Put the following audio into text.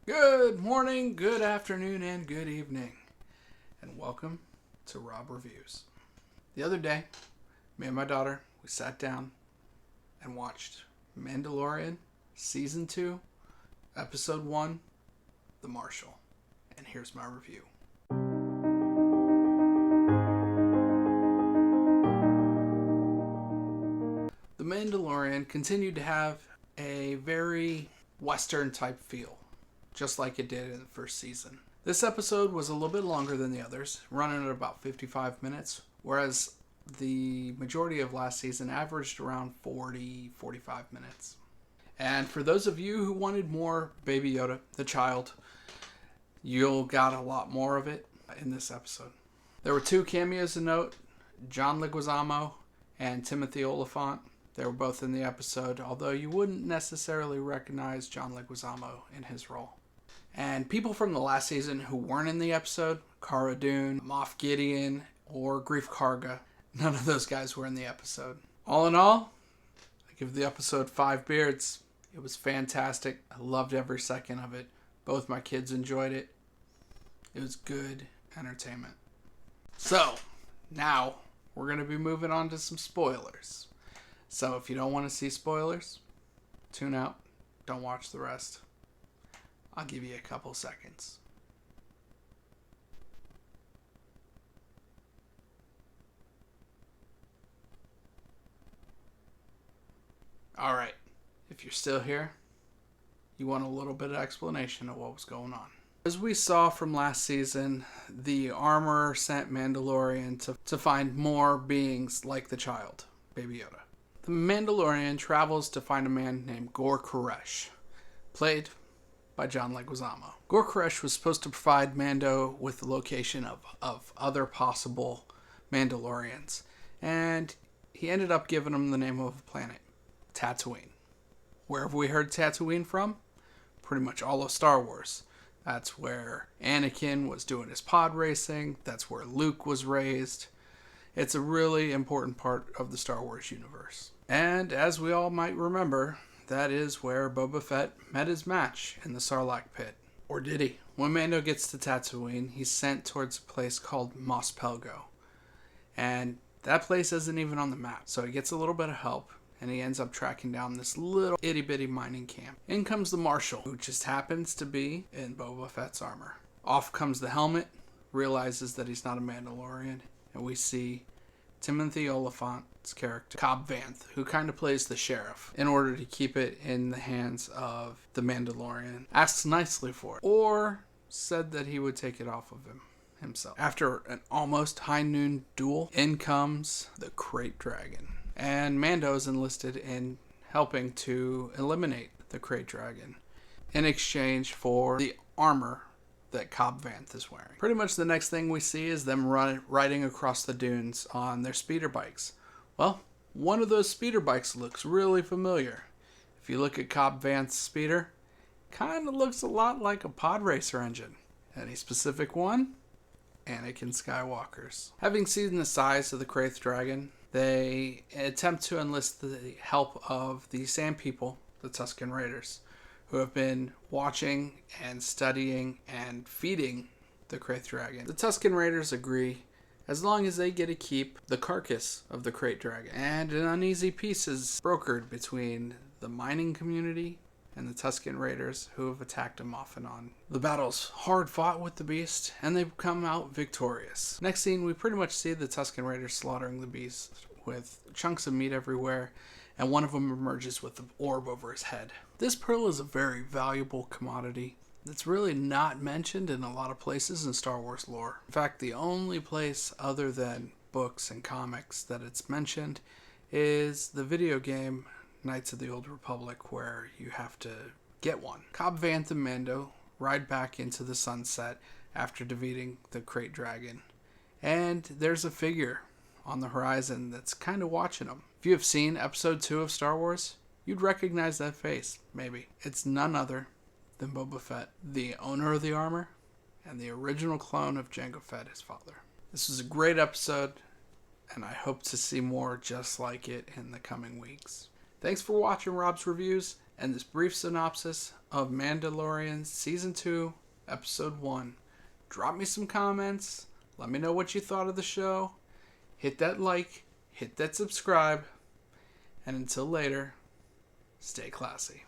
Good morning, good afternoon, and good evening, and welcome to Rob Reviews. The other day, me and my daughter, we sat down and watched Mandalorian Season 2, Episode 1, The Marshal. And here's my review. The Mandalorian continued to have a very Western type feel, just like it did in the first season. This episode was a little bit longer than the others, running at about 55 minutes, whereas the majority of last season averaged around 45 minutes. And for those of you who wanted more Baby Yoda, the child, you'll got a lot more of it in this episode. There were two cameos to note, John Leguizamo and Timothy Olyphant. They were both in the episode, although you wouldn't necessarily recognize John Leguizamo in his role. And people from the last season who weren't in the episode, Cara Dune, Moff Gideon, or Grief Karga, none of those guys were in the episode. All in all, I give the episode 5 beards. It was fantastic. I loved every second of it. Both my kids enjoyed it. It was good entertainment. So, now we're going to be moving on to some spoilers. So if you don't want to see spoilers, tune out. Don't watch the rest. I'll give you a couple seconds. Alright, if you're still here, you want a little bit of explanation of what was going on. As we saw from last season, the armor sent Mandalorian to find more beings like the child, Baby Yoda. The Mandalorian travels to find a man named Gor Koresh, played by John Leguizamo. Gor Koresh was supposed to provide Mando with the location of other possible Mandalorians, and he ended up giving him the name of a planet, Tatooine. Where have we heard Tatooine from? Pretty much all of Star Wars. That's where Anakin was doing his pod racing. That's where Luke was raised. It's a really important part of the Star Wars universe. And as we all might remember, that is where Boba Fett met his match in the Sarlacc pit. Or did he? When Mando gets to Tatooine, he's sent towards a place called Mos Pelgo. And that place isn't even on the map. So he gets a little bit of help, and he ends up tracking down this little itty-bitty mining camp. In comes the Marshal, who just happens to be in Boba Fett's armor. Off comes the helmet, realizes that he's not a Mandalorian, and we see Timothy Olyphant's character, Cobb Vanth, who kind of plays the sheriff, in order to keep it in the hands of the Mandalorian. Asks nicely for it, or said that he would take it off of him himself. After an almost high noon duel, in comes the Krayt Dragon. And Mando is enlisted in helping to eliminate the Krayt Dragon in exchange for the armor that Cobb Vanth is wearing. Pretty much the next thing we see is them riding across the dunes on their speeder bikes. Well, one of those speeder bikes looks really familiar. If you look at Cobb Vanth's speeder, kind of looks a lot like a pod racer engine. Any specific one? Anakin Skywalker's. Having seen the size of the Krayt Dragon, they attempt to enlist the help of the Sand People, the Tusken Raiders, who have been watching and studying and feeding the Krayt Dragon. The Tusken Raiders agree, as long as they get to keep the carcass of the Krayt Dragon. And an uneasy peace is brokered between the mining community and the Tusken Raiders, who have attacked them off and on. The battle's hard fought with the beast, and they've come out victorious. Next scene, we pretty much see the Tusken Raiders slaughtering the beast with chunks of meat everywhere, and one of them emerges with the orb over his head. This pearl is a very valuable commodity that's really not mentioned in a lot of places in Star Wars lore. In fact, the only place other than books and comics that it's mentioned is the video game Knights of the Old Republic, where you have to get one. Cobb Vanth and Mando ride back into the sunset after defeating the Krayt Dragon, and there's a figure on the horizon that's kind of watching them. If you have seen Episode 2 of Star Wars, you'd recognize that face, maybe. It's none other than Boba Fett, the owner of the armor, and the original clone of Jango Fett, his father. This was a great episode, and I hope to see more just like it in the coming weeks. Thanks for watching Rob's Reviews, and this brief synopsis of Mandalorian Season 2, Episode 1. Drop me some comments. Let me know what you thought of the show. Hit that like, hit that subscribe, and until later, stay classy.